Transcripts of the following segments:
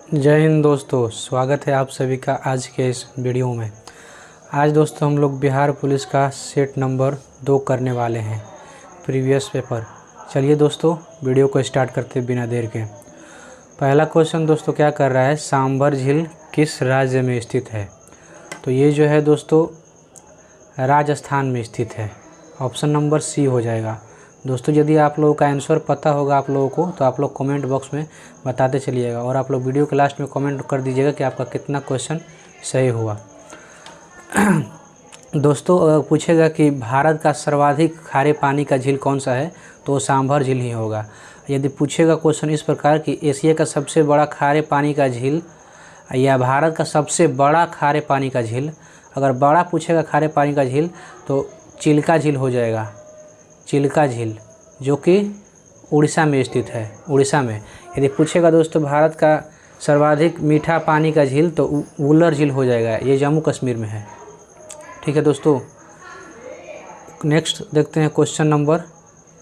जय हिंद दोस्तों, स्वागत है आप सभी का आज के इस वीडियो में। आज दोस्तों हम लोग बिहार पुलिस का सेट नंबर 2 करने वाले हैं, प्रीवियस पेपर। चलिए दोस्तों वीडियो को स्टार्ट करते बिना देर के। पहला क्वेश्चन दोस्तों क्या कर रहा है, सांभर झील किस राज्य में स्थित है? तो ये जो है दोस्तों राजस्थान में स्थित है। ऑप्शन नंबर सी हो जाएगा। दोस्तों यदि आप लोगों का आंसर पता होगा आप लोगों को तो आप लोग कमेंट बॉक्स में बताते चलिएगा, और आप लोग वीडियो के लास्ट में कमेंट कर दीजिएगा कि आपका कितना क्वेश्चन सही हुआ। दोस्तों अगर पूछेगा कि भारत का सर्वाधिक खारे पानी का झील कौन सा है तो वो सांभर झील ही होगा। यदि पूछेगा क्वेश्चन इस प्रकार कि एशिया का सबसे बड़ा खारे पानी का झील या भारत का सबसे बड़ा खारे पानी का झील, अगर बड़ा पूछेगा खारे पानी का झील तो चिल्का झील हो जाएगा। चिल्का झील जो कि उड़ीसा में स्थित है, उड़ीसा में। यदि पूछेगा दोस्तों भारत का सर्वाधिक मीठा पानी का झील तो वुलर झील हो जाएगा, ये जम्मू कश्मीर में है। ठीक है दोस्तों, नेक्स्ट देखते हैं क्वेश्चन नंबर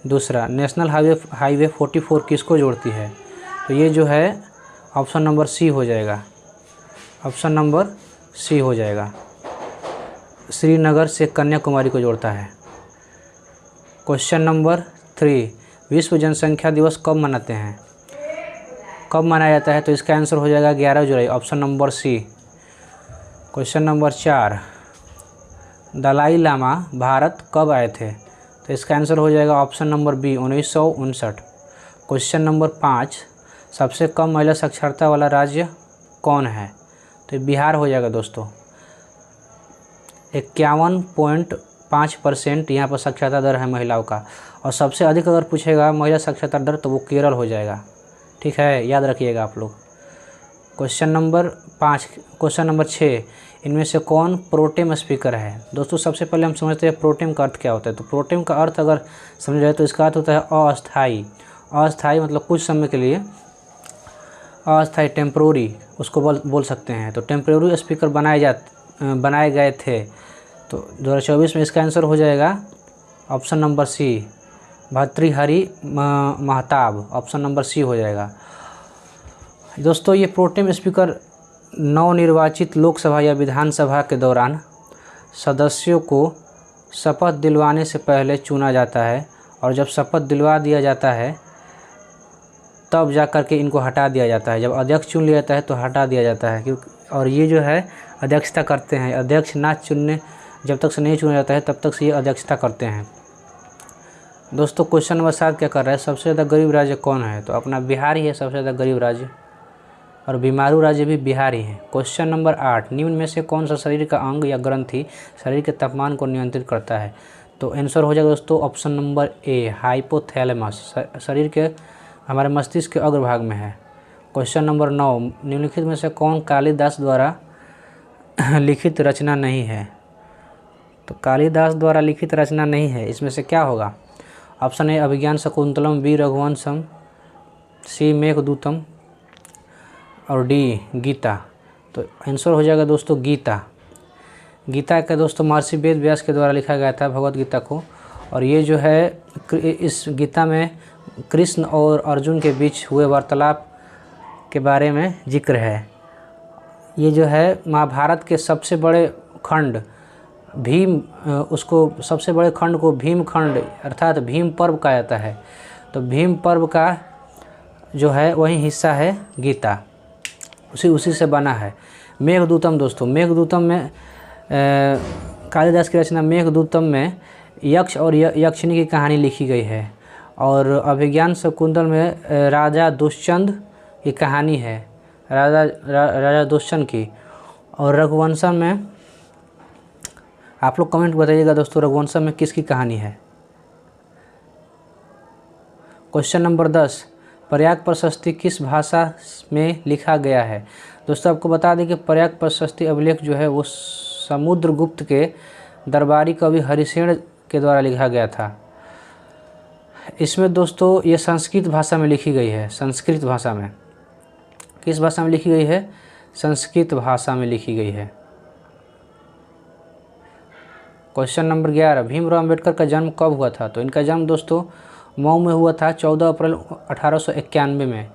दूसरा। नेशनल हाईवे 44 किसको जोड़ती है? तो ये जो है ऑप्शन नंबर सी हो जाएगा। ऑप्शन नंबर सी हो जाएगा, श्रीनगर से कन्याकुमारी को जोड़ता है। क्वेश्चन नंबर 3, विश्व जनसंख्या दिवस कब मनाते हैं? कब मनाया जाता है? तो इसका आंसर हो जाएगा 11 जुलाई, option number C. Question number 4, Dalai Lama Bharat कब आए थे? तो इसका आंसर हो जाएगा option number B, 1959। Question number 5, सबसे कम महिला साक्षरता वाला राज्य कौन है? तो बिहार हो जाएगा दोस्तों। 51.5% यहाँ पर साक्षरता दर है महिलाओं का। और सबसे अधिक अगर पूछेगा महिला साक्षरता दर तो वो केरल हो जाएगा। ठीक है, याद रखिएगा आप लोग। क्वेश्चन नंबर 6, इनमें से कौन प्रोटेम स्पीकर है? दोस्तों सबसे पहले हम समझते हैं प्रोटेम का अर्थ क्या होता है। तो प्रोटेम का अर्थ अगर समझ जाए तो इसका अर्थ होता है अस्थाई। अस्थाई मतलब कुछ समय के लिए, अस्थाई टेम्प्रोरी उसको बोल सकते हैं। तो टेम्प्रोरी स्पीकर बनाए गए थे। तो 2024 में इसका आंसर हो जाएगा option number C, Bhartruhari Mahtab. Option number C हो जाएगा। दोस्तों ये प्रोटेम स्पीकर नवनिर्वाचित लोकसभा या विधानसभा के दौरान सदस्यों को शपथ दिलवाने से पहले चुना जाता है, और जब शपथ दिलवा दिया जाता है तब जा कर के इनको हटा दिया जाता है। जब अध्यक्ष चुन लिया जाता है तो हटा दिया जाता है, क्योंकि और ये जो है अध्यक्षता करते हैं। अध्यक्ष ना चुनने जब तक से नहीं चुना जाता है तब तक से ये अध्यक्षता करते हैं। दोस्तों क्वेश्चन नंबर 7 क्या कर रहा है, सबसे ज़्यादा गरीब राज्य कौन है? तो अपना बिहार ही है सबसे ज़्यादा गरीब राज्य, और बीमारू राज्य भी बिहार ही है। क्वेश्चन नंबर 8, निम्न में से कौन सा शरीर का अंग या ग्रंथि शरीर के तापमान को नियंत्रित करता है? तो आंसर हो जाएगा दोस्तों ऑप्शन नंबर ए, हाइपोथैलेमस। शरीर के हमारे मस्तिष्क के अग्रभाग में है। क्वेश्चन नंबर 9, निम्नलिखित में से कौन कालिदास द्वारा लिखित रचना नहीं है? तो कालिदास द्वारा लिखित रचना नहीं है, इसमें से क्या होगा? Option A Abhijnana Shakuntalam, B Raghuvamsham, C Meghadutam, और डी गीता। तो आंसर हो जाएगा दोस्तों गीता। गीता का दोस्तों महर्षि वेद व्यास के द्वारा लिखा गया था भगवत गीता को। और ये जो है इस गीता में कृष्ण और अर्जुन के बीच हुए वार्तालाप के बारे में जिक्र है। ये जो है महाभारत के सबसे बड़े खंड भीम, उसको सबसे बड़े खंड को भीम खंड अर्थात भीम पर्व कहा जाता है। तो भीम पर्व का जो है वही हिस्सा है गीता, उसी से बना है। मेघदूतम दोस्तों, मेघदूतम में कालिदास की रचना मेघदूतम में यक्ष और यक्षिणी की कहानी लिखी गई है। और अभिज्ञान शकुंतल में राजा दुष्यंत की कहानी है, राजा दुष्यंत की। और रघुवंशम में आप लोग कमेंट बताइएगा दोस्तों रघुवंशम में किसकी कहानी है। क्वेश्चन नंबर 10, प्रयाग प्रशस्ति किस भाषा में लिखा गया है? दोस्तों आपको बता दें कि प्रयाग प्रशस्ति अभिलेख जो है वो समुद्रगुप्त के दरबारी कवि हरिसेन के द्वारा लिखा गया था। इसमें दोस्तों ये संस्कृत भाषा में लिखी गई है। संस्कृत भाषा में, किस भाषा में लिखी गई है? संस्कृत भाषा में लिखी गई है। क्वेश्चन नंबर 11, भीमराव अंबेडकर का जन्म कब हुआ था? तो इनका जन्म दोस्तों मऊ में हुआ था 14 अप्रैल 1891 में,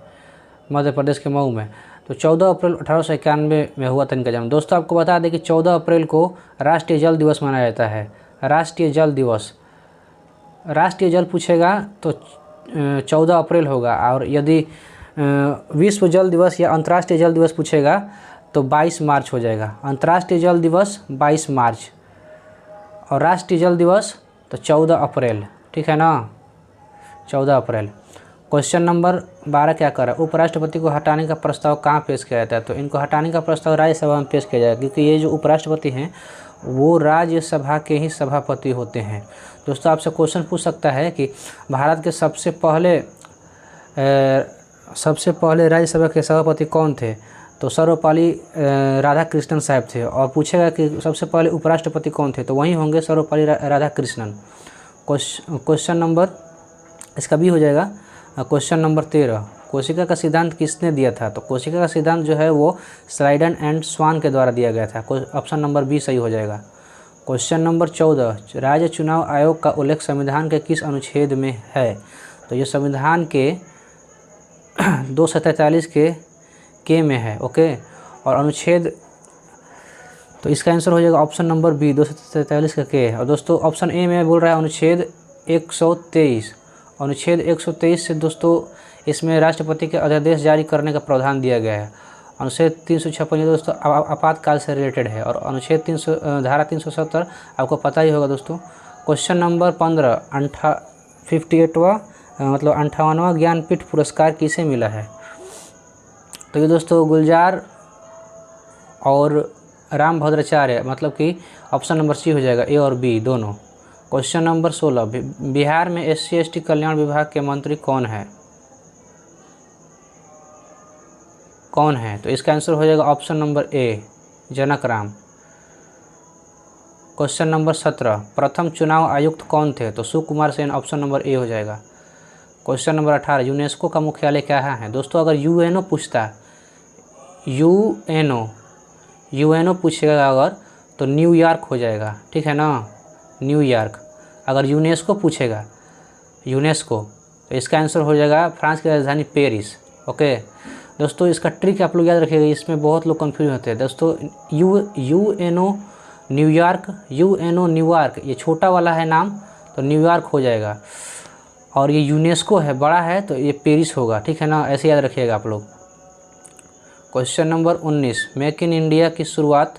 मध्य प्रदेश के मऊ में। तो 14 अप्रैल 1891 में हुआ था इनका जन्म। दोस्तों आपको बता दें कि 14 अप्रैल को राष्ट्रीय जल दिवस मनाया जाता है। राष्ट्रीय जल दिवस, राष्ट्रीय जल पूछेगा तो 14 अप्रैल होगा, और यदि विश्व जल दिवस या अंतर्राष्ट्रीय जल दिवस पूछेगा तो 22 मार्च हो जाएगा। अंतर्राष्ट्रीय जल दिवस 22 मार्च और राष्ट्रीय जल दिवस तो 14 अप्रैल, ठीक है ना, 14 अप्रैल। क्वेश्चन नंबर 12 क्या कर रहा है, उपराष्ट्रपति को हटाने का प्रस्ताव कहाँ पेश किया जाता है? तो इनको हटाने का प्रस्ताव राज्यसभा में पेश किया जाएगा, क्योंकि ये जो उपराष्ट्रपति हैं वो राज्यसभा के ही सभापति होते हैं। दोस्तों आपसे क्वेश्चन पूछ सकता है कि भारत के सबसे पहले राज्यसभा के सभापति कौन थे? तो सर्वपल्ली राधाकृष्णन साहब थे। और पूछेगा कि सबसे पहले उपराष्ट्रपति कौन थे? तो वही होंगे सर्वपल्ली राधाकृष्णन। क्वेश्चन नंबर इसका भी हो जाएगा। क्वेश्चन नंबर 13, कोशिका का सिद्धांत किसने दिया था? तो कोशिका का सिद्धांत जो है वो स्लाइडन एंड स्वान के द्वारा दिया गया था। ऑप्शन नंबर बी सही हो जाएगा। क्वेश्चन नंबर 14, राज्य चुनाव आयोग का उल्लेख संविधान के किस अनुच्छेद में है? तो ये संविधान के 243 के में है, ओके। और अनुच्छेद, तो इसका आंसर हो जाएगा ऑप्शन नंबर बी 243 का के। और दोस्तों ऑप्शन ए में बोल रहा है अनुच्छेद 123। अनुच्छेद 123 से दोस्तों इसमें राष्ट्रपति के अध्यादेश जारी करने का प्रावधान दिया गया है। अनुच्छेद 356 दोस्तों आपातकाल से रिलेटेड है। और अनुच्छेद 300 धारा 370 आपको पता ही होगा दोस्तों। क्वेश्चन नंबर 15, 58वां मतलब 58वां ज्ञानपीठ पुरस्कार किसे मिला है? तो ये दोस्तों गुलजार और रामभद्राचार्य, मतलब कि ऑप्शन नंबर सी हो जाएगा, ए और बी दोनों। क्वेश्चन नंबर 16, बिहार में SC/ST कल्याण विभाग के मंत्री कौन है? कौन है? तो इसका आंसर हो जाएगा ऑप्शन नंबर ए, जनक राम। क्वेश्चन नंबर 17, प्रथम चुनाव आयुक्त कौन थे? तो Sukumar Sen, option number A हो जाएगा। क्वेश्चन नंबर 18, यूनेस्को का मुख्यालय कहाँ है? दोस्तों अगर यूएनओ पूछता है, यूएनओ पूछेगा अगर, तो न्यूयॉर्क हो जाएगा, ठीक है ना, न्यूयॉर्क। अगर यूनेस्को पूछेगा, यूनेस्को, तो इसका आंसर हो जाएगा फ्रांस की राजधानी पेरिस, ओके। दोस्तों इसका ट्रिक आप लोग याद रखिएगा, इसमें बहुत लोग कंफ्यूज होते हैं। दोस्तों यूएनओ न्यूयॉर्क, यूएनओ न्यूयॉर्क, ये छोटा वाला है नाम तो न्यूयॉर्क हो जाएगा, और ये यूनेस्को है बड़ा है तो ये पेरिस होगा, ठीक है ना, ऐसे याद रखिएगा आप लोग। Question number 19, make in India की शुरुआत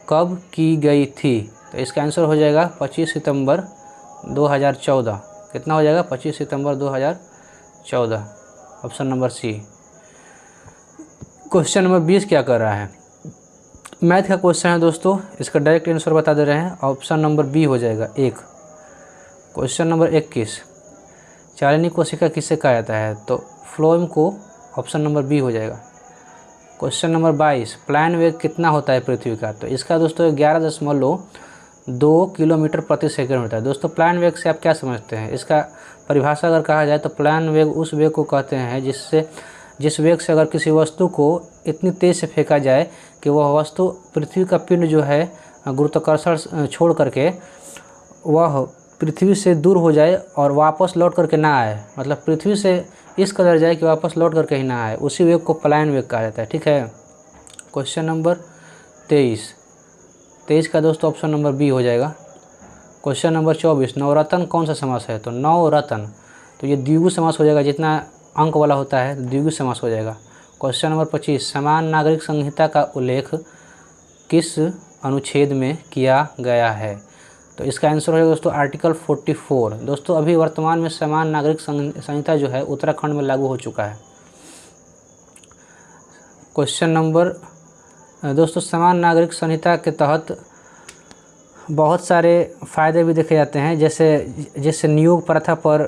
कब की गई थी? तो इसका आंसर हो जाएगा 25 सितंबर 2014। कितना हो जाएगा? 25 सितंबर 2014, option number C. Question number 20 क्या कर रहा है? मैथ का क्वेश्चन है दोस्तों, इसका डायरेक्ट आंसर बता दे रहे हैं, ऑप्शन नंबर बी हो जाएगा 1। क्वेश्चन नंबर 21, चालनी कोशिका किसे कहा जाता है? तो फ्लोएम को, ऑप्शन नंबर बी हो जाएगा। क्वेश्चन नंबर 22, प्लान वेग कितना होता है पृथ्वी का? तो इसका दोस्तों 11.2 किलोमीटर प्रति सेकंड होता है। दोस्तों प्लान वेग से आप क्या समझते हैं? इसका परिभाषा अगर कहा जाए तो प्लान वेग उस वेग को कहते हैं जिस वेग से अगर किसी वस्तु को इतनी तेज़ से फेंका जाए कि वह वस्तु पृथ्वी का पिंड जो है गुरुत्वाकर्षण छोड़ करके वह पृथ्वी से दूर हो जाए और वापस लौट करके ना आए, मतलब पृथ्वी से इस कदर जाए कि वापस लौट करके ही ना आए, उसी वेग को प्लान वेग कहा जाता है, ठीक है। क्वेश्चन नंबर 23 का दोस्तों ऑप्शन नंबर बी हो जाएगा। क्वेश्चन नंबर 24, नवरत्न कौन सा समास है? तो नवरत्न, तो ये द्विगु समास हो जाएगा, जितना अंक वाला होता है द्विगु समास हो जाएगा। क्वेश्चन नंबर 25, समान नागरिक संहिता का उल्लेख किस अनुच्छेद में किया गया है? तो इसका आंसर हो जाएगा दोस्तों आर्टिकल 44। दोस्तों अभी वर्तमान में समान नागरिक संहिता जो है उत्तराखंड में लागू हो चुका है। क्वेश्चन नंबर दोस्तों, समान नागरिक संहिता के तहत बहुत सारे फ़ायदे भी देखे जाते हैं, जैसे नियोग प्रथा पर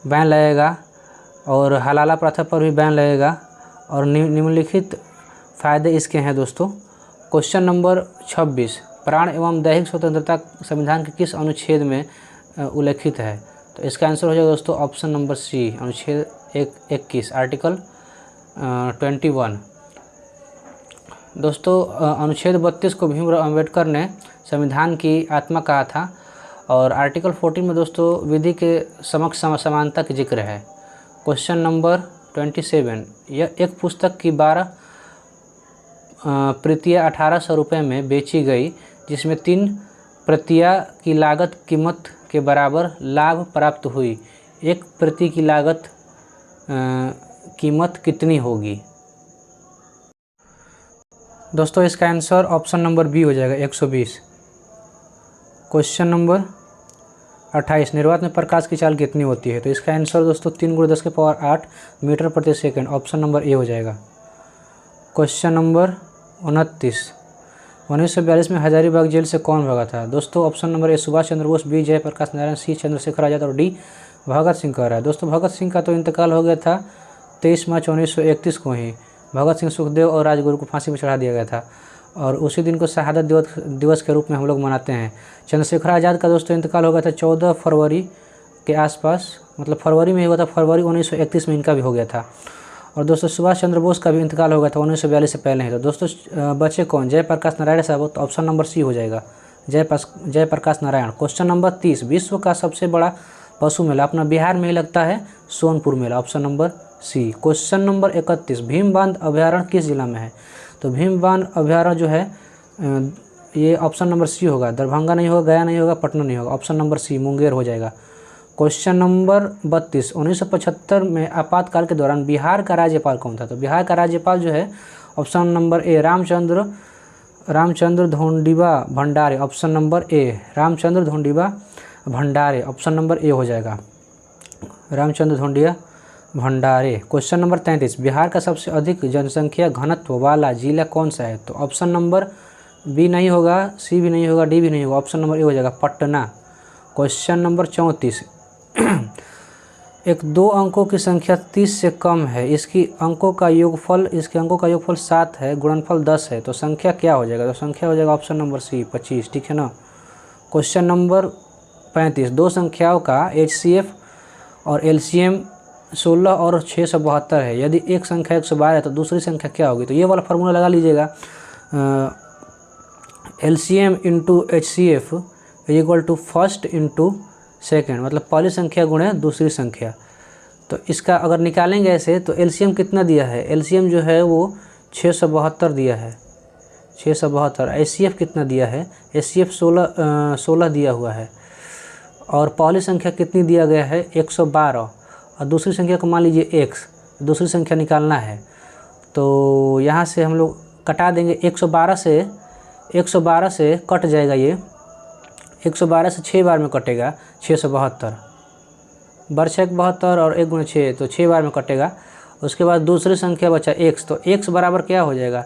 बैन लगेगा और हलाला प्रथा पर भी बैन लगेगा, और निम्नलिखित फ़ायदे इसके हैं दोस्तों। क्वेश्चन नंबर 26, प्राण एवं दैहिक स्वतंत्रता संविधान के किस अनुच्छेद में उल्लेखित है? तो इसका आंसर हो जाएगा दोस्तों ऑप्शन नंबर सी, अनुच्छेद 21, आर्टिकल 21। दोस्तों अनुच्छेद 32 को भीमराव अम्बेडकर ने संविधान की आत्मा कहा था, और आर्टिकल 14 में दोस्तों विधि के समक्ष समानता का जिक्र है। Question number 27। यह एक पुस्तक की 12 प्रतियाँ 1800 रुपये में बेची गई, जिसमें 3 प्रतियाँ की लागत कीमत के बराबर लाभ प्राप्त हुई। एक प्रति की लागत कीमत कितनी होगी? दोस्तों इसका आंसर ऑप्शन नंबर बी हो जाएगा 120। क्वेश्चन नंबर 28, निर्वात में प्रकाश की चाल कितनी होती है? तो इसका आंसर दोस्तों 3 × 10⁸ मीटर प्रति सेकंड, ऑप्शन नंबर ए हो जाएगा। क्वेश्चन नंबर 29, 1942 में हजारीबाग जेल से कौन भागा था? दोस्तों option number A Subhash Chandra Bose, B Jayaprakash Narayan, C Chandrashekhar Azad और डी भगत सिंह कह रहा है। दोस्तों भगत सिंह का तो इंतकाल हो गया था 23 मार्च 1931 को ही। भगत सिंह, सुखदेव और राजगुरु को फांसी पर चढ़ा दिया गया था और उसी दिन को शहादत दिवस के रूप में हम लोग मनाते हैं। चंद्रशेखर आज़ाद का दोस्तों इंतकाल हो गया था 14 फरवरी के आसपास, मतलब फरवरी में ही हुआ था, फरवरी 1931 में इनका भी हो गया था। और दोस्तों सुभाष चंद्र बोस का भी इंतकाल हो गया था 1942 से पहले ही। तो दोस्तों बचे कौन? जयप्रकाश नारायण साहब, तो ऑप्शन नंबर सी हो जाएगा, जयप्रकाश नारायण। क्वेश्चन नंबर 30, विश्व का सबसे बड़ा पशु मेला अपना बिहार में ही लगता है, Sonpur Mela, option number C. Question number 31, Bhim Bandh अभ्यारण्य किस जिला में है? तो भीम बांध अभ्यारण्य जो है ये ऑप्शन नंबर सी होगा, दरभंगा नहीं होगा, गया नहीं होगा, पटना नहीं होगा, ऑप्शन नंबर सी मुंगेर हो जाएगा। क्वेश्चन नंबर 32, 1975 में आपातकाल के दौरान बिहार का राज्यपाल कौन था? तो बिहार का राज्यपाल जो है ऑप्शन नंबर ए रामचंद्र धोंडिबा भंडारे, ऑप्शन नंबर ए रामचंद्र धोंडिबा भंडारे, ऑप्शन नंबर ए हो जाएगा, रामचंद्र धोंडिया भंडारे। क्वेश्चन नंबर 33, बिहार का सबसे अधिक जनसंख्या घनत्व वाला जिला कौन सा है? तो ऑप्शन नंबर बी नहीं होगा, सी भी नहीं होगा, डी भी नहीं होगा, ऑप्शन नंबर ए हो जाएगा, पटना। क्वेश्चन नंबर 34, एक 2 अंकों की संख्या 30 से कम है, इसके अंकों का योगफल 7 है, गुणनफल 10 है, तो संख्या क्या हो जाएगा? तो संख्या हो जाएगा ऑप्शन नंबर सी 25, ठीक है ना। क्वेश्चन नंबर 35, 2 संख्याओं का HCF और LCM 16 और 672 है, यदि एक संख्या 112 है तो दूसरी संख्या क्या होगी? तो ये वाला फार्मूला लगा लीजिएगा, LCM into HCF equal to first into second, मतलब पहली संख्या गुणे दूसरी संख्या। तो इसका अगर निकालेंगे ऐसे तो LCM कितना दिया है? LCM जो है वो 672 दिया है, 672। HCF कितना दिया है? HCF 16 दिया हुआ है, और पहली संख्या कितनी दिया गया है? 112, और दूसरी संख्या को मान लीजिए x, दूसरी संख्या निकालना है। तो यहाँ से हम लोग कटा देंगे, 112 से कट जाएगा, ये 112 से 6 बार में कटेगा, 672 बर्ष 72 और 1 × 6, तो 6 बार में कटेगा। उसके बाद दूसरी संख्या बचा x, तो x बराबर क्या हो जाएगा?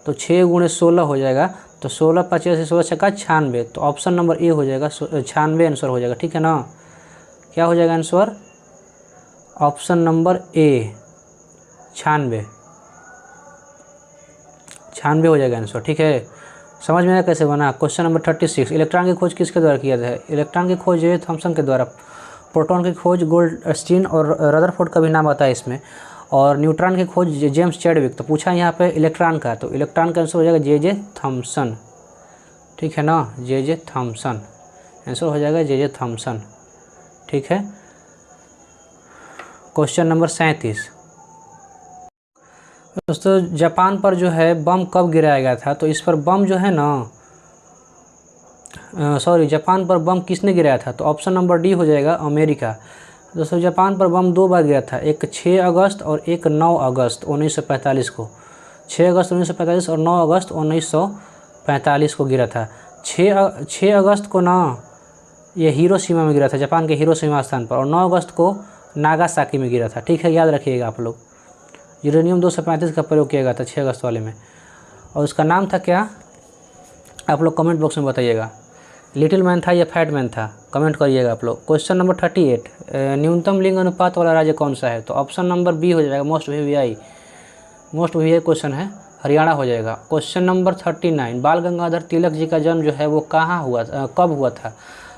तो 6 × 16 हो जाएगा, तो 16 25 16 छक्का 96, तो ऑप्शन नंबर ए हो जाएगा, 96 आंसर हो जाएगा, ठीक है ना। क्या हो जाएगा आंसर? ऑप्शन नंबर ए 96 हो जाएगा आंसर, ठीक है। समझ में आया कैसे बना? क्वेश्चन नंबर 36, इलेक्ट्रॉन की खोज किसके द्वारा किया था? इलेक्ट्रॉन की खोज जे थॉमसन के द्वारा, प्रोटॉन की खोज गोल्डस्टीन और रदरफोर्ड का भी नाम आता है इसमें, और न्यूट्रॉन की खोज जेम्स चैडविक। तो पूछा यहाँ पे इलेक्ट्रॉन का, तो इलेक्ट्रॉन का आंसर हो जाएगा जे थॉमसन, ठीक है ना, जे थॉमसन आंसर हो जाएगा, जे थॉमसन, ठीक है। क्वेश्चन नंबर 37, दोस्तों जापान पर जो है बम कब गिराया गया था? तो इस पर बम जो है ना, जापान पर बम किसने गिराया था? तो ऑप्शन नंबर डी हो जाएगा, अमेरिका। दोस्तों जापान पर बम 2 बार गिरा था, एक 6 अगस्त और एक 9 अगस्त 1945 को, 6 अगस्त 1945 और 9 अगस्त 1945 को गिरा था। 6 अगस्त को ना ये हिरोशिमा में गिरा था, जापान के हिरोशिमा स्थान पर, और 9 अगस्त को नागासाकी में गिरा था, ठीक है, याद रखिएगा आप लोग। यूरेनियम 235 का प्रयोग किया गया था 6 अगस्त वाले में, और उसका नाम था क्या? आप लोग कमेंट बॉक्स में बताइएगा, लिटिल मैन था या फैट मैन था, कमेंट करिएगा आप लोग। क्वेश्चन नंबर 38, न्यूनतम लिंग अनुपात वाला राज्य कौन सा है? तो ऑप्शन नंबर बी हो जाएगा, मोस्ट वीवीआई क्वेश्चन है, हरियाणा हो जाएगा। क्वेश्चन नंबर 39, बाल गंगाधर तिलक जी का जन्म जो है वो कहाँ हुआ, कब हुआ था?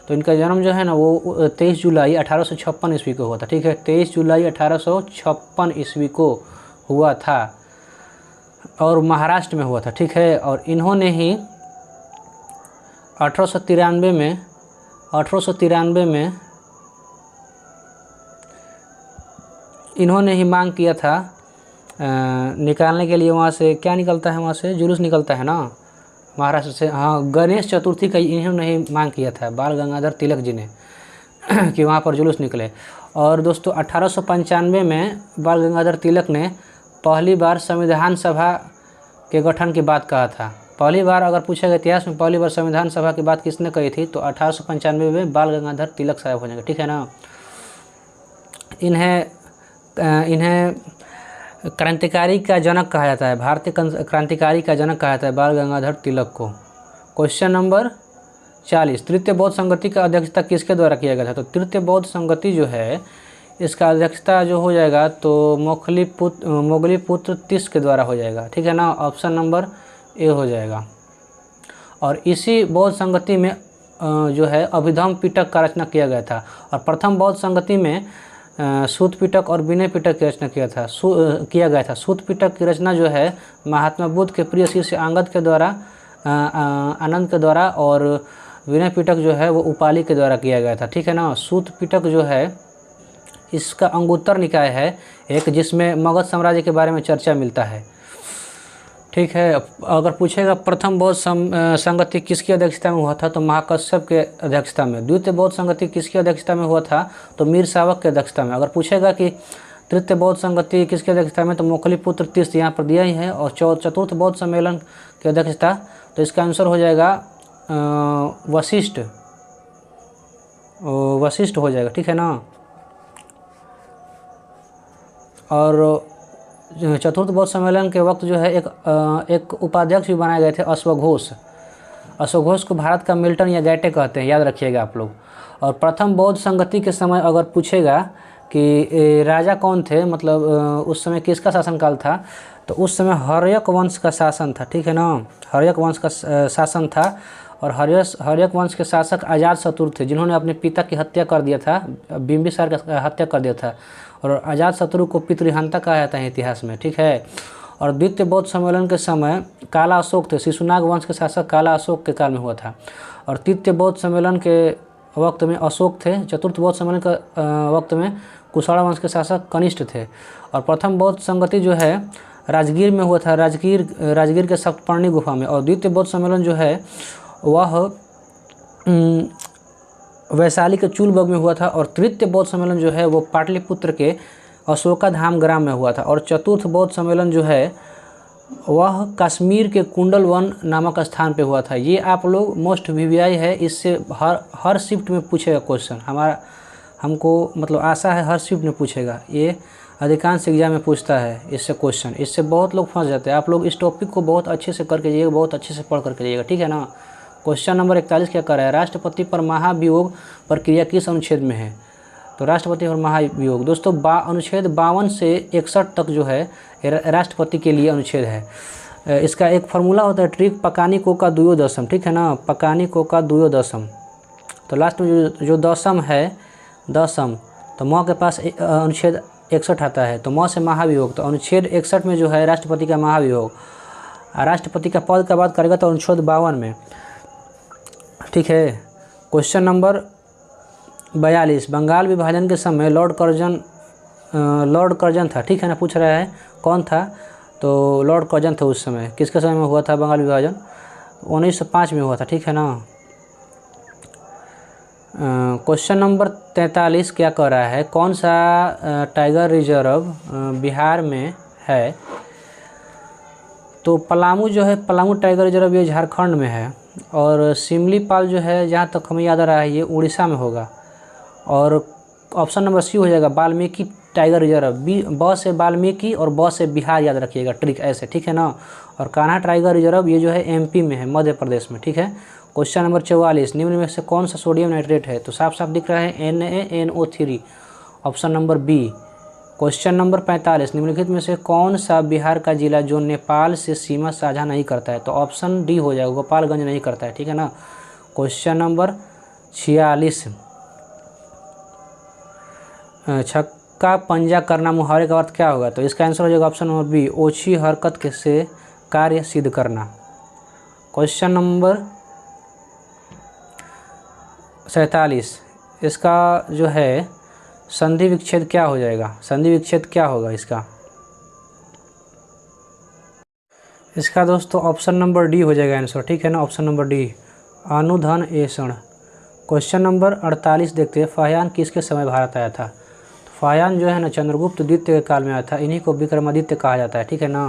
तो इनका जन्म जो है ना वो 23 जुलाई 1856 ईस्वी को हुआ था, ठीक है, 23 जुलाई 1856 ईस्वी को हुआ था, और महाराष्ट्र में हुआ था, ठीक है। और इन्होंने ही 1893 में इन्होंने ही मांग किया था निकालने के लिए। वहाँ से क्या निकलता है, वहाँ से जुलूस निकलता है ना महाराष्ट्र से। हाँ, गणेश चतुर्थी का इन्होंने ही मांग किया था, बाल गंगाधर तिलक जी ने कि वहाँ पर जुलूस निकले। और दोस्तों 1895 में बाल गंगाधर तिलक ने पहली बार संविधान सभा के गठन की बात कहा था। पहली बार अगर पूछा गया इतिहास में पहली बार संविधान सभा की बात किसने कही थी, तो 1895 में बाल गंगाधर तिलक साहब हो जाएंगे, ठीक है ना। इन्हें क्रांतिकारी का जनक कहा जाता है, भारतीय क्रांतिकारी का जनक कहा जाता है बाल गंगाधर तिलक को। क्वेश्चन नंबर 40, तृतीय बौद्ध संगति का अध्यक्षता किसके द्वारा किया गया था। तो तृतीय बौद्ध संगति जो है इसका अध्यक्षता जो हो जाएगा तो मोगलीपुत्र तिस के द्वारा हो जाएगा, ठीक है ना। ऑप्शन नंबर ए हो जाएगा। और इसी बौद्ध संगति में जो है अभिधम्म पिटक का रचना किया गया था। और प्रथम बौद्ध संगति में सूत पिटक और विनय पिटक की रचना किया गया था। सूत पिटक की रचना जो है महात्मा बुद्ध के प्रिय शिष्य आनंद के द्वारा और विनय पिटक जो है वो उपाली के द्वारा किया गया था, ठीक है ना। सूत पिटक जो है इसका अंगुत्तर निकाय है एक, जिसमें मगध साम्राज्य के बारे में चर्चा मिलता है, ठीक है। अगर पूछेगा प्रथम बौद्ध संगति किसकी अध्यक्षता में हुआ था, तो महाकश्यप के अध्यक्षता में। द्वितीय बौद्ध संगति किसकी अध्यक्षता में हुआ था, तो मीर शावक के अध्यक्षता में। अगर पूछेगा कि तृतीय बौद्ध संगति किसकी अध्यक्षता में, तो मोखलीपुत्र तीर्थ यहाँ पर दिया ही है। और चतुर्थ बौद्ध सम्मेलन की अध्यक्षता, तो इसका आंसर हो जाएगा वशिष्ठ हो जाएगा, ठीक है ना। और चतुर्थ बौद्ध सम्मेलन के वक्त जो है एक उपाध्यक्ष भी बनाए गए थे, अश्वघोष। अश्वघोष को भारत का मिल्टन या गैटे कहते हैं, याद रखिएगा आप लोग। और प्रथम बौद्ध संगति के समय अगर पूछेगा कि राजा कौन थे, मतलब उस समय किसका शासनकाल था, तो उस समय हर्यक वंश का शासन था, ठीक है ना। हर्यक वंश का शासन था। और हर्यक वंश के शासक अजातशत्रु थे, जिन्होंने अपने पिता की हत्या कर दिया था, बिंबिसार का हत्या कर दिया था। और अजातशत्रु को पितृहंता कहा जाता है इतिहास में, ठीक है। और द्वितीय बौद्ध सम्मेलन के समय काला अशोक थे, शिशुनाग वंश के शासक काला अशोक के काल में हुआ था। और तृतीय बौद्ध सम्मेलन के वक्त में अशोक थे। चतुर्थ बौद्ध सम्मेलन के वक्त में कुशल वंश के शासक कनिष्ठ थे। और प्रथम बौद्ध संगति जो है राजगीर में हुआ था, राजगीर के सप्तपर्णी गुफा में। और द्वितीय बौद्ध सम्मेलन जो है वह वैशाली के चूलबग में हुआ था। और तृतीय बौद्ध सम्मेलन जो है वो पाटलिपुत्र के अशोकाधाम ग्राम में हुआ था। और चतुर्थ बौद्ध सम्मेलन जो है वह कश्मीर के कुंडल वन नामक स्थान पे हुआ था। ये आप लोग मोस्ट वीवीआई है, इससे हर शिफ्ट में पूछेगा क्वेश्चन। हमको मतलब आशा है हर शिफ्ट में पूछेगा, ये अधिकांश एग्जाम में पूछता है इससे क्वेश्चन। इससे बहुत लोग फंस जाते हैं। आप लोग इस टॉपिक को बहुत अच्छे से करके जाइएगा, बहुत अच्छे से पढ़ करके जाइएगा, ठीक है ना। क्वेश्चन नंबर 41 क्या कर रहा है, राष्ट्रपति पर महाभियोग प्रक्रिया किस अनुच्छेद में है। तो राष्ट्रपति पर महाभियोग दोस्तों अनुच्छेद 52 से 61 तक जो है राष्ट्रपति के लिए अनुच्छेद है। इसका एक फार्मूला होता है ट्रिक पकानी को का दुयो दशम, ठीक है ना, पकानी को का दुयो दशम। तो लास्ट में जो दशम है दशम, तो म के पास अनुच्छेद 61 आता है, तो म से महाभियोग, तो अनुच्छेद 61 में जो है राष्ट्रपति का महाभियोग। राष्ट्रपति का पद का बात करेगा तो अनुच्छेद 52 में, ठीक है। क्वेश्चन नंबर 42, बंगाल विभाजन के समय लॉर्ड कर्जन था, ठीक है ना, पूछ रहा है कौन था, तो लॉर्ड कर्जन था उस समय। किसके समय में हुआ था बंगाल विभाजन, 1905 में हुआ था, ठीक है ना। क्वेश्चन नंबर 43 क्या कह रहा है, कौन सा टाइगर रिजर्व बिहार में है। तो पलामू जो है, पलामू टाइगर रिजर्व ये झारखंड में है। और सिमलीपाल जो है जहाँ तक हमें याद आ रहा है ये उड़ीसा में होगा। और ऑप्शन नंबर सी हो जाएगा वाल्मीकि टाइगर रिजर्व। ब से वाल्मीकि और ब से बिहार याद रखिएगा, ट्रिक ऐसे, ठीक है ना। और कान्हा टाइगर रिजर्व ये जो है एमपी में है, मध्य प्रदेश में, ठीक है। क्वेश्चन नंबर 44, निम्न में से कौन सा सोडियम नाइट्रेट है। तो साफ साफ दिख रहा है NaNO3, option number B. Question number 45, निम्नलिखित में से कौन सा बिहार का जिला जो नेपाल से सीमा साझा नहीं करता है। तो ऑप्शन डी हो जाएगा, गोपालगंज नहीं करता है, ठीक है ना। क्वेश्चन नंबर 46, छक्का पंजा करना मुहावरे का अर्थ क्या होगा। तो इसका आंसर हो जाएगा ऑप्शन नंबर बी, ओछी हरकत से कार्य सिद्ध करना। क्वेश्चन नंबर 47, इसका जो है संधि विच्छेद क्या हो जाएगा, संधि विच्छेद क्या होगा इसका? इसका दोस्तों ऑप्शन नंबर डी हो जाएगा आंसर, ठीक है ना, ऑप्शन नंबर डी, अनुधन एषण। क्वेश्चन नंबर 48 देखते हैं, फाहियान किसके समय भारत आया था? तो फाहियान जो है ना चंद्रगुप्त द्वितीय के काल में आया था, इन्हीं को विक्रमादित्य कहा जाता है, ठीक है ना,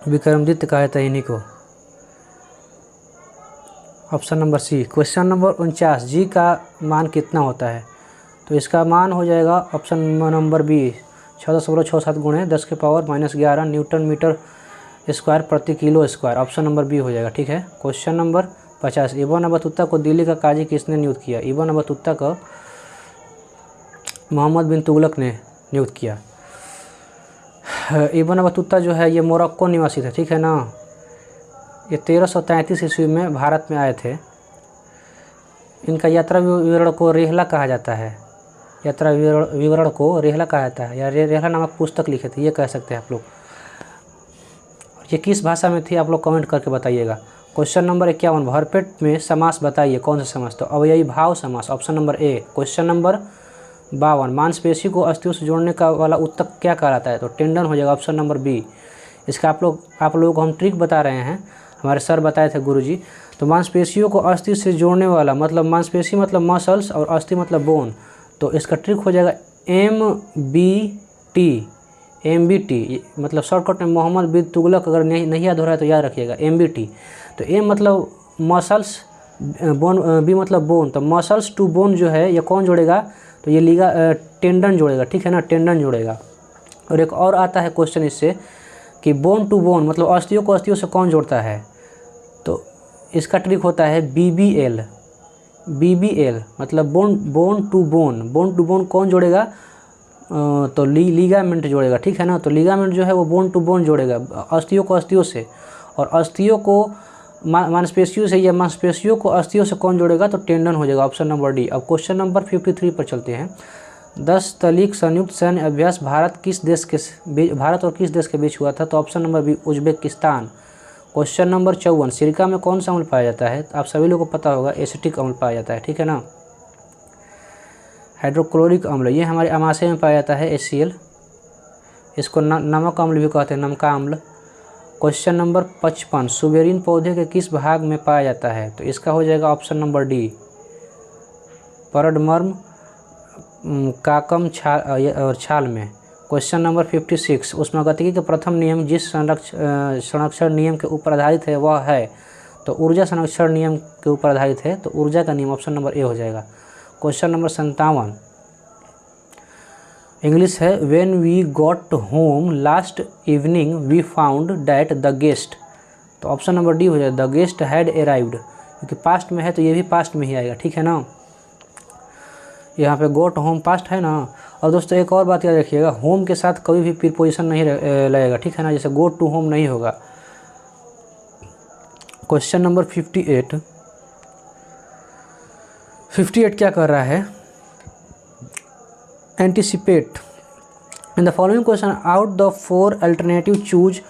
विक्रमादित्य कहा जाता है इन्हीं को। Option number C. Question number 49, G का मान कितना होता है? तो इसका मान हो जाएगा ऑप्शन नंबर बी, 6.67 गुणे 10 के पावर -11 न्यूटन मीटर स्क्वायर प्रति kilo square. Option number B हो जाएगा, ठीक है। क्वेश्चन नंबर 50, इब्न बतूता को दिल्ली का काजी किसने नियुक्त किया? इब्न बतूता को मोहम्मद बिन तुगलक ने नियुक्त किया। इब्न बतूता जो है ये मोरक्को निवासी थे, ठीक है ना। ये 1333 ईस्वी में भारत में आए थे। इनका यात्रा विवरण को रेहला कहा जाता है, यात्रा विवरण को रेहला कहा जाता है, या रेहला नामक पुस्तक लिखे थे, ये कह सकते हैं आप लोग। ये किस भाषा में थी आप लोग कमेंट करके बताइएगा। क्वेश्चन नंबर 51, भरपेट में समास बताइए, कौन सा समास? तो अवयवी भाव समास, ऑप्शन नंबर ए। क्वेश्चन नंबर 52, मांसपेशी को अस्थियों से जोड़ने का वाला उत्तक क्या कहलाता है? तो टेंडन हो जाएगा, ऑप्शन नंबर बी। इसका आप लोगों को हम ट्रिक बता रहे हैं, हमारे सर बताए थे गुरुजी। तो मांसपेशियों को अस्थि से जोड़ने वाला, मतलब मांसपेशी मतलब मसल्स और अस्थि मतलब बोन, तो इसका ट्रिक हो जाएगा MBT, मतलब शॉर्टकट में मोहम्मद बिन तुगलक, अगर नहीं याद हो रहा है तो याद रखिएगा MBT। तो एम मतलब मसल्स, बोन, बी मतलब बोन, तो मसल्स टू बोन जो है ये कौन जोड़ेगा? तो ये टेंडन जोड़ेगा, ठीक है ना, टेंडन जोड़ेगा। और एक और आता है क्वेश्चन इससे कि बोन टू बोन मतलब अस्थियों को अस्थियों से कौन जोड़ता है? तो इसका ट्रिक होता है BBL, मतलब बोन टू बोन कौन जोड़ेगा? तो लिगामेंट जोड़ेगा, ठीक है ना। तो लिगामेंट जो है वो बोन टू बोन जोड़ेगा अस्थियों को अस्थियों से, और अस्थियों को मांसपेशियों से, या मांसपेशियों को अस्थियों से कौन जोड़ेगा? तो टेंडन हो जाएगा, ऑप्शन नंबर डी। अब क्वेश्चन नंबर 53 पर चलते हैं। 10 तलिक संयुक्त सैन्य अभ्यास भारत और किस देश के बीच हुआ था? तो option number B, Uzbekistan. Question number 54, सिरका में कौन सा अम्ल पाया जाता है? आप सभी लोगों को पता होगा, एसिटिक अम्ल पाया जाता है, ठीक है ना, हाइड्रोक्लोरिक अम्ल, ये हमारे अमाशय में पाया जाता है, HCl। इसको नमक अम्ल भी कहते हैं, नमका अम्ल। क्वेश्चन नंबर 55, सुबेरीन पौधे के किस भाग में पाया जाता है? तो इसका हो जाएगा ऑप्शन नंबर डी, परडमर्म, काकम और छाल में। क्वेश्चन नंबर 56, ऊष्मागतिकी के प्रथम नियम जिस संरक्षण नियम के ऊपर आधारित है वह है? तो ऊर्जा संरक्षण नियम के ऊपर आधारित है, तो ऊर्जा का नियम, ऑप्शन नंबर ए हो जाएगा। क्वेश्चन नंबर 57, इंग्लिश है, when we got home last evening we found that the guest. तो ऑप्शन नंबर डी हो जाएगा, द गेस्ट हैड अराइव्ड, क्योंकि पास्ट में है तो ये भी पास्ट में ही आएगा, ठीक है ना। यहाँ पे गॉट होम पास्ट है ना। और दोस्तों एक और बात याद रखिएगा, होम के साथ कभी भी प्रीपोजिशन नहीं लगेगा, ठीक है ना, जैसे गो टू होम नहीं होगा। क्वेश्चन नंबर 58 क्या कर रहा है? Anticipate in the following question out the 4 alternative choose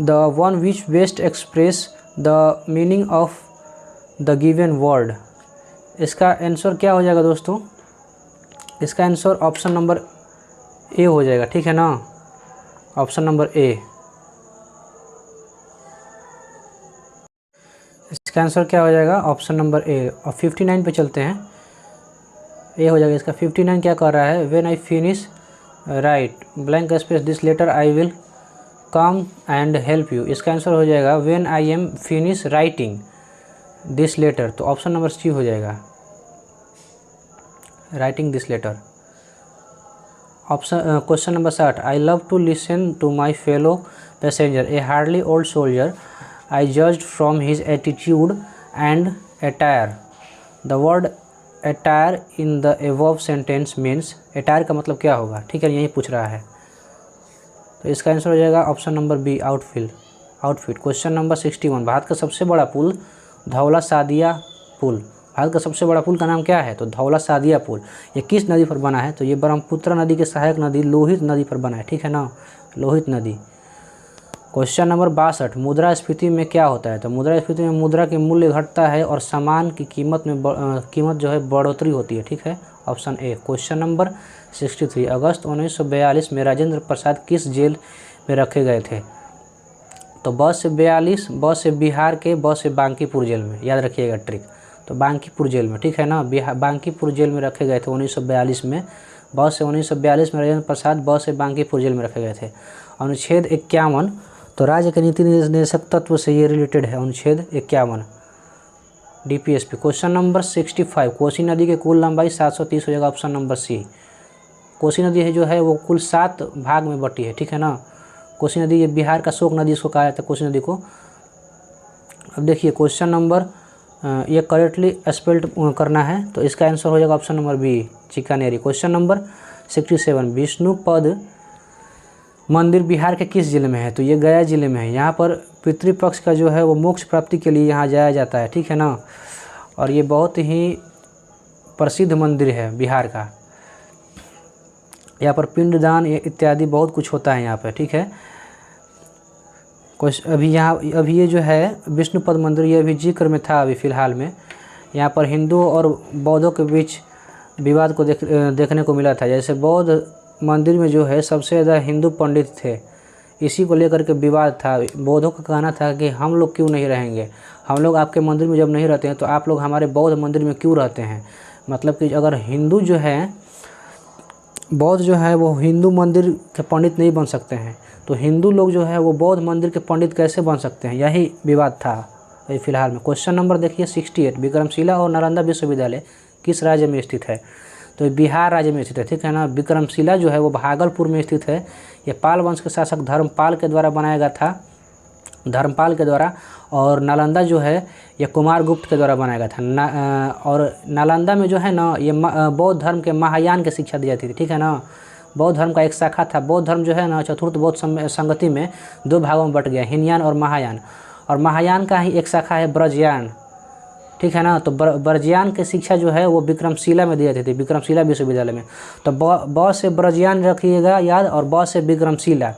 the one which best express the meaning of the given word. इसका आंसर क्या हो जाएगा दोस्तों? इसका आंसर ऑप्शन नंबर ए हो जाएगा, ठीक है ना, ऑप्शन नंबर ए। इसका आंसर क्या हो जाएगा? ऑप्शन नंबर ए। और 59 पे चलते हैं, ए हो जाएगा इसका। 59 क्या कर रहा है? When I finish write blank space this letter I will come and help you. इसका आंसर हो जाएगा when I am finish writing this letter, तो ऑप्शन नंबर सी हो जाएगा, writing this letter. Option question number 60, I love to listen to my fellow passenger a hardly old soldier I judged from his attitude and attire. The word attire in the above sentence means, attire का मतलब क्या होगा, ठीक है, यही पूछ रहा है। तो इसका आंसर हो जाएगा option number B, outfit. Question number 61, भारत का सबसे बड़ा पुल धौला सादिया पुल। भारत का सबसे बड़ा पुल का नाम क्या है? तो धौला सादिया पुल। ये किस नदी पर बना है? तो ये ब्रह्मपुत्र नदी के सहायक नदी लोहित नदी पर बना है, ठीक है ना, लोहित नदी। क्वेश्चन नंबर 62, मुद्रास्फीति में क्या होता है? तो मुद्रास्फीति में मुद्रा के मूल्य घटता है और सामान की कीमत जो है बढ़ोतरी होती है, ठीक है, ऑप्शन ए। क्वेश्चन नंबर 63, अगस्त 1942 में राजेंद्र प्रसाद किस जेल में रखे गए थे? तो ब से 42, ब से बिहार के, ब से बांकीपुर जेल में, याद रखिएगा ट्रिक। तो बांकीपुर जेल में, ठीक है ना, बांकीपुर जेल में रखे गए थे 1942 में। ब से 1942 में राजेंद्र प्रसाद, ब से बांकीपुर जेल में रखे गए थे। अनुच्छेद 51, तो राज्य के नीति निर्देशक तत्व से ये रिलेटेड है, अनुच्छेद 51 DPSP। क्वेश्चन नंबर 65, कोसी नदी की कुल लंबाई 730 हो जाएगा, ऑप्शन नंबर सी। कोसी नदी है जो है वो कुल 7 भाग में बटी है, ठीक है ना। कोसी नदी, ये बिहार का शोक नदी इसको कहा जाता है, कोसी नदी को। अब देखिए क्वेश्चन नंबर, ये करेक्टली स्पेल्ड करना है, तो इसका आंसर हो जाएगा option number B, Chikankari. Question number 67, Vishnupad मंदिर बिहार के किस जिले में है? तो ये गया जिले में है। यहाँ पर पितृपक्ष का जो है वो मोक्ष प्राप्ति के लिए यहाँ जाया जाता है, ठीक है ना। और ये बहुत ही प्रसिद्ध मंदिर है बिहार का। यहाँ पर पिंडदान इत्यादि बहुत कुछ होता है यहाँ पे, ठीक है। कुछ अभी ये जो है विष्णुपद मंदिर, ये अभी जिक्र में था अभी फ़िलहाल में। यहाँ पर हिंदुओं और बौद्धों के बीच विवाद को देखने को मिला था। जैसे बौद्ध मंदिर में जो है सबसे ज़्यादा हिंदू पंडित थे, इसी को लेकर के विवाद था। बौद्धों का कहना था कि हम लोग क्यों नहीं रहेंगे, हम लोग आपके मंदिर में जब नहीं रहते हैं तो आप लोग हमारे बौद्ध मंदिर में क्यों रहते हैं। मतलब कि अगर हिंदू जो है, बौद्ध जो है वो हिंदू मंदिर के पंडित नहीं बन सकते हैं, तो हिंदू लोग जो है वो बौद्ध मंदिर के पंडित कैसे बन सकते हैं, यही विवाद था अभी फ़िलहाल में। क्वेश्चन नंबर देखिए 68, विक्रमशिला और नालंदा विश्वविद्यालय किस राज्य में स्थित है? तो बिहार राज्य में स्थित है, ठीक है ना। विक्रमशिला जो है वो भागलपुर में स्थित है। ये पाल वंश के शासक धर्मपाल के द्वारा बनाया गया था, धर्मपाल के द्वारा। और नालंदा जो है ये कुमारगुप्त के द्वारा बनाया गया था। और नालंदा में जो है ना ये बौद्ध धर्म के महायान की शिक्षा दी जाती थी, ठीक है ना। बौद्ध धर्म का एक शाखा था। बौद्ध धर्म जो है ना चतुर्थ बौद्ध संगति में 2 भागों में बट गया, हीनयान और महायान। और महायान का ही एक शाखा है ब्रजयान, ठीक है ना। तो ब्रजयान की शिक्षा जो है वो विक्रमशिला में दी जाती थी, विक्रमशिला विश्वविद्यालय में। तो ब से ब्रजयान रखिएगा याद, और ब से विक्रमशिला।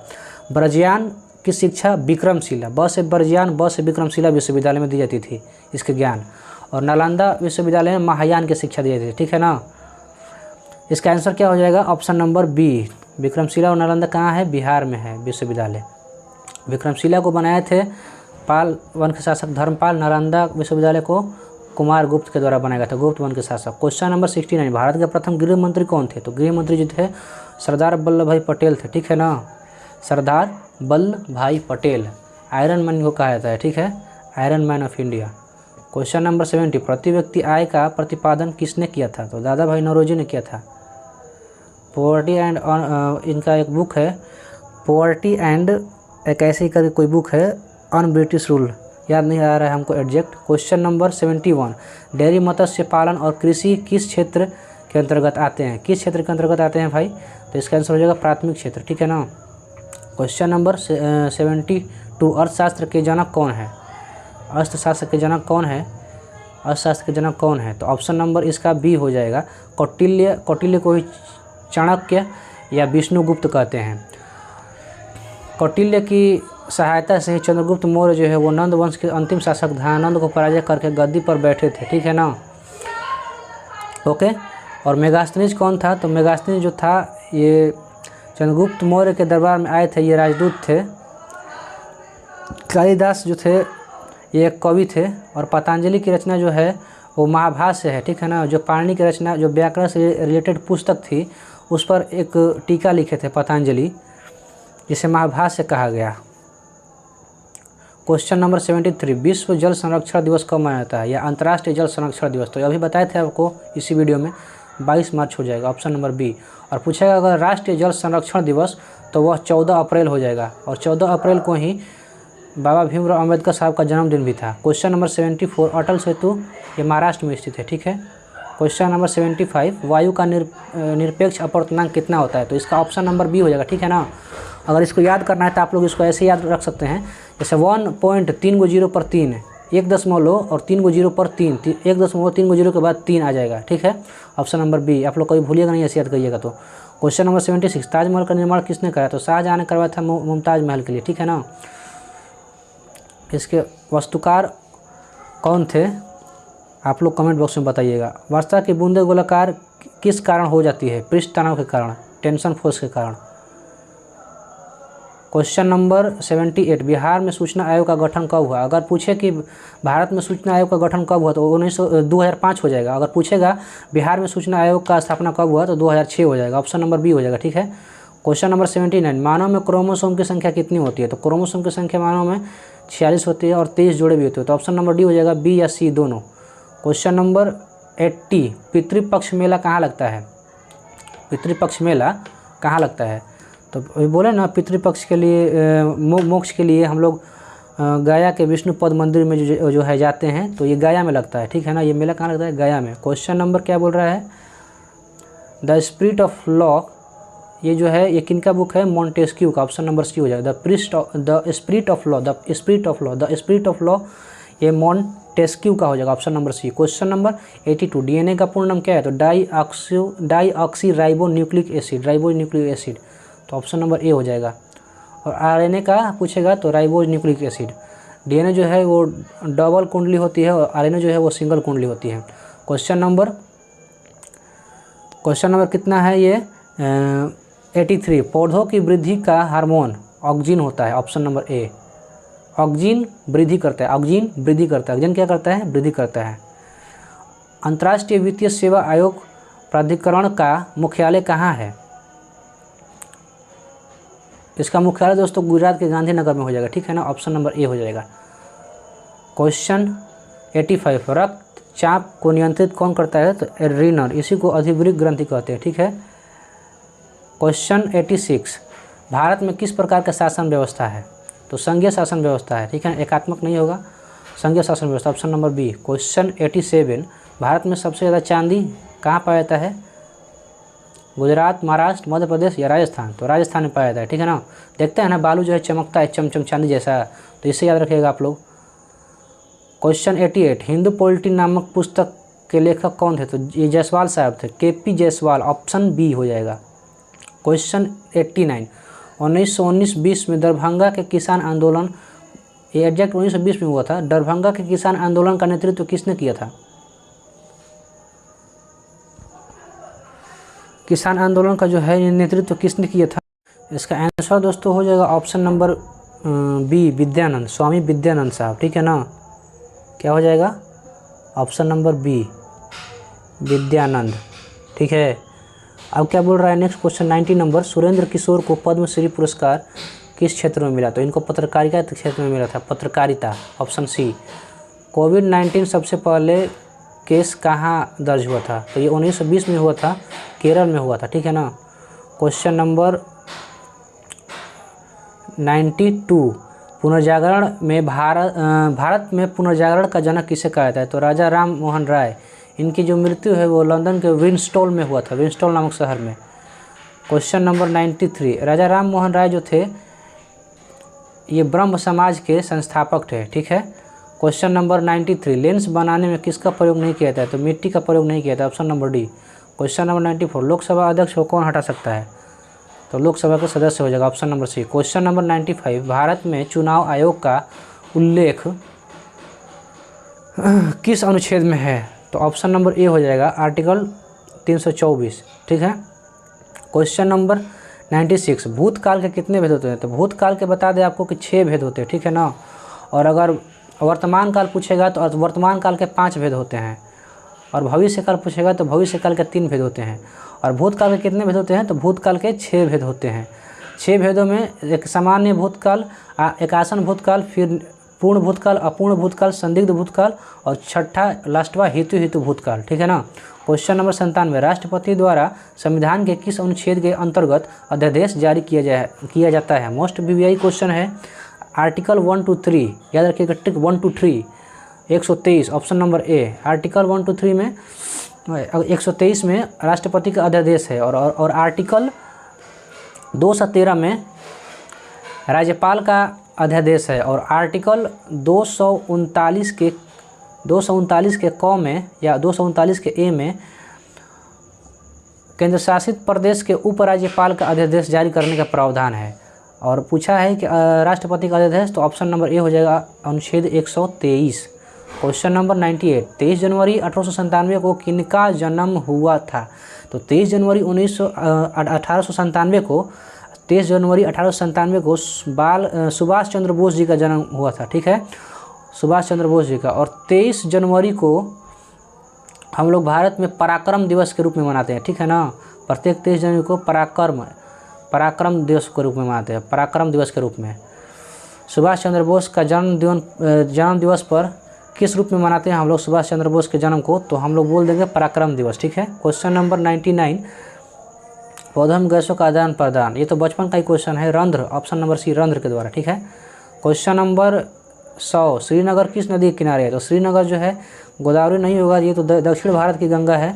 ब्रजयान की शिक्षा विक्रमशिला, ब से ब्रजयान, ब से विक्रमशिला विश्वविद्यालय में दी जाती थी इसके ज्ञान। और नालंदा विश्वविद्यालय में महायान की शिक्षा दी जाती थी, ठीक है ना। इसका आंसर क्या हो जाएगा? Option number B. विक्रमशिला और नालंदा कहाँ है? बिहार में है विश्वविद्यालय। विक्रमशिला को बनाए थे पाल वंश के शासक धर्मपाल। नालंदा विश्वविद्यालय को कुमारगुप्त के द्वारा बनाया गया था, गुप्त वंश के शासक। क्वेश्चन नंबर 69, भारत के प्रथम गृह मंत्री कौन थे? तो गृह मंत्री जो थे सरदार वल्लभ भाई पटेल थे, ठीक है ना। सरदार वल्लभ भाई पटेल, आयरन मैन को कहा जाता है, ठीक है, iron man of India. Question number 70, प्रति व्यक्ति आय का प्रतिपादन किसने किया था? तो दादा भाई नौरोजी ने किया था। पॉवर्टी एंड, इनका एक बुक है पॉवर्टी एंड, एक ऐसे ही करके कोई बुक है, ऑन ब्रिटिश रूल, याद नहीं आ रहा है हमको एग्जैक्ट। क्वेश्चन नंबर 71, डेयरी मत्स्य पालन और कृषि किस क्षेत्र के अंतर्गत आते हैं? किस क्षेत्र के अंतर्गत आते हैं भाई? तो इसका आंसर हो जाएगा प्राथमिक क्षेत्र, ठीक है ना। क्वेश्चन नंबर 72, अर्थशास्त्र के जनक कौन है? अर्थशास्त्र के जनक कौन है? अर्थशास्त्र के जनक कौन है? तो ऑप्शन नंबर इसका बी हो जाएगा, कौटिल्य। कौटिल्य को ही चाणक्य या विष्णुगुप्त कहते हैं। कौटिल्य की सहायता से ही चंद्रगुप्त मौर्य जो है वो नंद वंश के अंतिम शासक धनानंद को पराजय करके गद्दी पर बैठे थे, ठीक है ना। ओके। और मेगास्थनीज कौन था? तो मेगास्थनीज जो था ये चंद्रगुप्त मौर्य के दरबार में आए थे, ये राजदूत थे। कालिदास जो थे ये एक कवि थे। और पतंजलि की रचना जो है वो महाभाष्य है, ठीक है ना। जो पाणिनि की रचना, जो व्याकरण से रिलेटेड पुस्तक थी, उस पर एक टीका लिखे थे पतंजलि, जिसे महाभाष्य कहा गया। क्वेश्चन नंबर 73, विश्व जल संरक्षण दिवस कब मनाया जाता है? या अंतर्राष्ट्रीय जल संरक्षण दिवस? तो अभी बताए थे आपको इसी वीडियो में, 22 मार्च हो जाएगा, ऑप्शन नंबर बी। और पूछेगा अगर राष्ट्रीय जल संरक्षण दिवस तो वह 14 अप्रैल हो जाएगा। और 14 अप्रैल को ही बाबा भीमराव अम्बेडकर साहब का जन्मदिन भी था। क्वेश्चन नंबर 74, अटल सेतु ये महाराष्ट्र में स्थित है, ठीक है। क्वेश्चन नंबर 75, वायु का निरपेक्ष अपवर्तनांक कितना होता है? तो इसका ऑप्शन नंबर बी हो जाएगा, ठीक है ना। अगर इसको याद करना है तो आप लोग इसको ऐसे याद रख सकते हैं, जैसे 1.3 × 1 दशमलव और 3 × 0 पर 3, 1.3 × 0 के बाद 3 आ जाएगा, ठीक है। ऑप्शन नंबर बी, आप लोग कभी भूलिएगा नहीं, ऐसे याद करिएगा। तो क्वेश्चन नंबर 76, ताजमहल का निर्माण किसने कराया? तो शाहजहाँ ने करवाया था मुमताज़ महल के लिए, ठीक है ना। इसके वास्तुकार कौन थे? आप लोग कमेंट बॉक्स में बताइएगा। वर्षा की बूंदें गोलाकार किस कारण हो जाती है? पृष्ठ तनाव के कारण, टेंशन फोर्स के कारण। क्वेश्चन नंबर 78, बिहार में सूचना आयोग का गठन कब हुआ? अगर पूछे कि भारत में सूचना आयोग का गठन कब हुआ तो 2005 हो जाएगा। अगर पूछेगा बिहार में सूचना आयोग का स्थापना कब हुआ तो 2006 हो जाएगा। ऑप्शन नंबर बी हो जाएगा। ठीक है। क्वेश्चन नंबर 79, मानव में क्रोमोसोम की संख्या कितनी होती है? तो क्रोमोसोम की संख्या मानव में 46 होती है और 23 जोड़े भी होते हैं। तो ऑप्शन नंबर डी हो जाएगा, बी या सी दोनों। क्वेश्चन नंबर 80, पितृपक्ष मेला कहाँ लगता है? पितृपक्ष मेला कहाँ लगता है? तो अभी बोले ना, पितृपक्ष के लिए मोक्ष के लिए हम लोग गया के विष्णुपद मंदिर में जो है जाते हैं, तो ये गया में लगता है। ठीक है ना। ये मेला कहाँ लगता है? गया में। क्वेश्चन नंबर क्या बोल रहा है? द स्पिरिट ऑफ लॉ, ये जो है ये किनका बुक है? मॉन्टेस्क्यू का। ऑप्शन नंबर सी हो जाएगा। The spirit of law, the spirit of law, the spirit of law, ये मॉन्टेस्क्यू का हो जाएगा। Option number C. Question number 82, DNA का पूर्ण नाम क्या है? तो deoxy ribo nucleic acid, ribo nucleic acid. तो ऑप्शन नंबर ए हो जाएगा। और आरएनए का पूछेगा तो राइबोज न्यूक्लिक एसिड। डीएनए जो है वो डबल कुंडली होती है और आरएनए जो है वो सिंगल कुंडली होती है। क्वेश्चन नंबर कितना है ये? 83, पौधों की वृद्धि का हार्मोन ऑक्जिन होता है। ऑप्शन नंबर ए। ऑक्जिन वृद्धि करता है, ऑक्जिन वृद्धि करता है। ऑक्जिन क्या करता है? वृद्धि करता है। अंतर्राष्ट्रीय वित्तीय सेवा आयोग प्राधिकरण का मुख्यालय कहाँ है? इसका मुख्यालय दोस्तों गुजरात के गांधीनगर में हो जाएगा। ठीक है ना। ऑप्शन नंबर ए हो जाएगा। क्वेश्चन 85, रक्तचाप को नियंत्रित कौन करता है? तो एड्रीनल, इसी को अधिवृक्क ग्रंथि कहते हैं। ठीक है। क्वेश्चन 86, भारत में किस प्रकार का शासन व्यवस्था है? तो संघीय शासन व्यवस्था है। ठीक है। एकात्मक नहीं होगा, संघीय शासन व्यवस्था। Option number B. क्वेश्चन 87, भारत में सबसे ज़्यादा चांदी कहाँ पाया जाता है? गुजरात, महाराष्ट्र, मध्य प्रदेश या राजस्थान? तो राजस्थान में पाया जाता है। ठीक है ना। देखते हैं ना, बालू जो है चमकता है चमचम चांदी जैसा, तो इससे याद रखिएगा आप लोग। क्वेश्चन 88, हिंदू पॉलिटी नामक पुस्तक के लेखक कौन थे? तो ये जायसवाल साहब थे, केपी जायसवाल। ऑप्शन बी हो जाएगा। क्वेश्चन 89, 1919-20 में दरभंगा के किसान आंदोलन, ये एग्जैक्ट 1920 में हुआ था। दरभंगा के किसान आंदोलन का नेतृत्व किसने किया था? किसान आंदोलन का जो है नेतृत्व किसने किया था? इसका आंसर दोस्तों हो जाएगा option number B, Vidyanand, Swami Vidyanand साहब। ठीक है ना। क्या हो जाएगा? Option number B, Vidyanand. ठीक है। अब क्या बोल रहा है next question 90 number, Surendra Kishore को पद्मश्री पुरस्कार किस क्षेत्र में मिला? तो इनको पत्रकारिता के क्षेत्र में मिला था, पत्रकारिता। Option C. कोविड-19 सबसे पहले केस कहाँ दर्ज हुआ था? तो ये 1920 में हुआ था, केरल में हुआ था। ठीक है ना। क्वेश्चन नंबर 92, पुनर्जागरण में भारत में पुनर्जागरण का जनक किसे कहा जाता है? तो राजा राम मोहन राय। इनकी जो मृत्यु है वो लंदन के विंस्टॉल में हुआ था, विंस्टॉल नामक शहर में। क्वेश्चन नंबर 93, राजा राम मोहन राय जो थे ये ब्रह्म समाज के संस्थापक थे। ठीक है। क्वेश्चन नंबर 93, लेंस बनाने में किसका प्रयोग नहीं किया जाता है? तो मिट्टी का प्रयोग नहीं किया था। Option number D. Question number 94, Lok Sabha अध्यक्ष को कौन हटा सकता है? तो लोकसभा के सदस्य हो जाएगा। Option number C. Question number 95, भारत में चुनाव आयोग का उल्लेख किस अनुच्छेद में है? तो ऑप्शन नंबर ए हो जाएगा, आर्टिकल 324। ठीक है। क्वेश्चन नंबर 96, भूतकाल के कितने भेद होते हैं? तो भूतकाल के बता दें आपको कि 6 भेद होते हैं। ठीक है ना। और अगर वर्तमान काल पूछेगा तो वर्तमान काल के 5 भेद होते हैं, और भविष्य काल पूछेगा तो भविष्य काल के 3 भेद होते हैं। और भूतकाल के कितने भेद होते हैं? तो भूतकाल के 6 भेद होते हैं। 6 भेदों में एक सामान्य भूतकाल, एक आसन भूतकाल, फिर पूर्ण भूतकाल, अपूर्ण भूतकाल, संदिग्ध भूतकाल, और छठा लास्टवा हेतु भूतकाल। ठीक है ना। क्वेश्चन नंबर 97, राष्ट्रपति द्वारा संविधान के किस अनुच्छेद के अंतर्गत अध्यादेश जारी किया जाता है? मोस्ट वीवीआई क्वेश्चन है। आर्टिकल 1 to 3 याद रखिएगा, टिक 1 to 3, 123। Option number A. Article 1 to 3 में 123 में राष्ट्रपति का अध्यादेश है, और आर्टिकल 2 से 13 में राज्यपाल का अध्यादेश है, और आर्टिकल 239 के क में या 239 के ए में केंद्र शासित प्रदेश के उपराज्यपाल का अध्यादेश जारी करने का प्रावधान है। और पूछा है कि राष्ट्रपति का अध्यादेश, तो ऑप्शन नंबर ए हो जाएगा अनुच्छेद 123। क्वेश्चन नंबर 98, 23 जनवरी 1897 को किनका जन्म हुआ था? तो 23 जनवरी 1897 को 23 जनवरी 1897 को सुभाष चंद्र बोस जी का जन्म हुआ था। ठीक है, सुभाष चंद्र बोस जी का। और 23 जनवरी को हम लोग भारत में पराक्रम दिवस के रूप में मनाते हैं। ठीक है ना, प्रत्येक 23 जनवरी को पराक्रम दिवस के रूप में मनाते हैं, पराक्रम दिवस के रूप में। सुभाष चंद्र बोस का जन्म दिवस पर किस रूप में मनाते हैं हम लोग सुभाष चंद्र बोस के जन्म को? तो हम लोग बोल देंगे पराक्रम दिवस। ठीक है। क्वेश्चन नंबर 99, पौधों में गैसों का आदान प्रदान, ये तो बचपन का ही क्वेश्चन है, रंध्र, ऑप्शन नंबर सी रंध्र के द्वारा। ठीक है। क्वेश्चन नंबर 100, श्रीनगर किस नदी के किनारे है? तो श्रीनगर जो है गोदावरी नहीं होगा, ये तो दक्षिण भारत की गंगा है,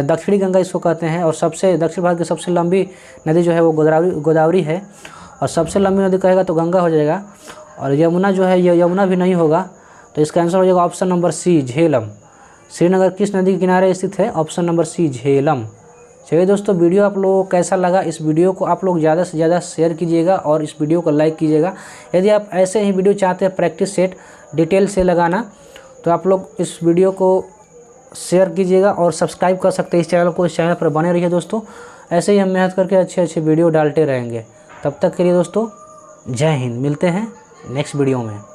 दक्षिणी गंगा इसको कहते हैं। और सबसे दक्षिण भारत की सबसे लंबी नदी जो है वो गोदावरी है, और सबसे लंबी नदी कहेगा तो गंगा हो जाएगा। और यमुना जो है ये यमुना भी नहीं होगा, तो इसका आंसर हो जाएगा option number C Jhelum. Srinagar किस नदी के किनारे स्थित है? Option number C Jhelum. चलिए दोस्तों, वीडियो आप लोगों को कैसा लगा? इस वीडियो को आप लोग ज़्यादा से ज़्यादा शेयर कीजिएगा और इस वीडियो को लाइक कीजिएगा। यदि आप ऐसे ही वीडियो चाहते हैं प्रैक्टिस सेट डिटेल से लगाना, तो आप लोग इस वीडियो को शेयर कीजिएगा और सब्सक्राइब कर सकते हैं इस चैनल को। इस चैनल पर बने रहिए दोस्तों, ऐसे ही हम मेहनत करके अच्छे वीडियो डालते रहेंगे। तब तक के लिए दोस्तों जय हिंद, मिलते हैं नेक्स्ट वीडियो में।